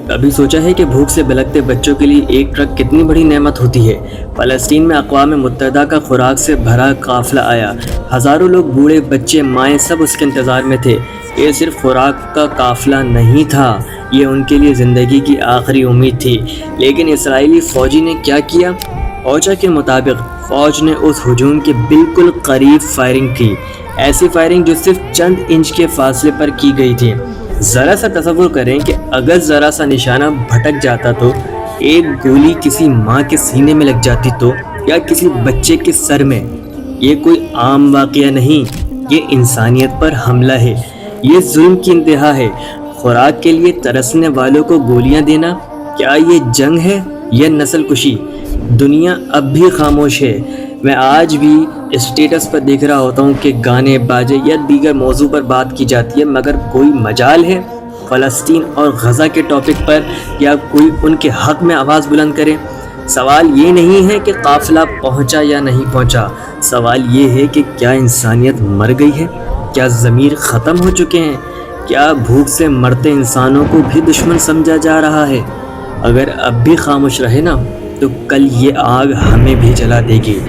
کبھی سوچا ہے کہ بھوک سے بلکتے بچوں کے لیے ایک ٹرک کتنی بڑی نعمت ہوتی ہے؟ فلسطین میں اقوام متحدہ کا خوراک سے بھرا قافلہ آیا۔ ہزاروں لوگ، بوڑھے، بچے، مائیں، سب اس کے انتظار میں تھے۔ یہ صرف خوراک کا قافلہ نہیں تھا، یہ ان کے لیے زندگی کی آخری امید تھی۔ لیکن اسرائیلی فوجی نے کیا کیا؟ اوچا کے مطابق فوج نے اس ہجوم کے بالکل قریب فائرنگ کی، ایسی فائرنگ جو صرف چند انچ کے فاصلے پر کی گئی تھی۔ ذرا سا تصور کریں کہ اگر ذرا سا نشانہ بھٹک جاتا تو، ایک گولی کسی ماں کے سینے میں لگ جاتی تو، یا کسی بچے کے سر میں۔ یہ کوئی عام واقعہ نہیں، یہ انسانیت پر حملہ ہے، یہ ظلم کی انتہا ہے۔ خوراک کے لیے ترسنے والوں کو گولیاں دینا، کیا یہ جنگ ہے یا نسل کشی؟ دنیا اب بھی خاموش ہے۔ میں آج بھی اسٹیٹس پر دیکھ رہا ہوتا ہوں کہ گانے، باجے یا دیگر موضوع پر بات کی جاتی ہے، مگر کوئی مجال ہے فلسطین اور غزہ کے ٹاپک پر یا کوئی ان کے حق میں آواز بلند کرے؟ سوال یہ نہیں ہے کہ قافلہ پہنچا یا نہیں پہنچا، سوال یہ ہے کہ کیا انسانیت مر گئی ہے؟ کیا ضمیر ختم ہو چکے ہیں؟ کیا بھوک سے مرتے انسانوں کو بھی دشمن سمجھا جا رہا ہے؟ اگر اب بھی خاموش رہے نا، تو کل یہ آگ ہمیں بھی جلا دے گی۔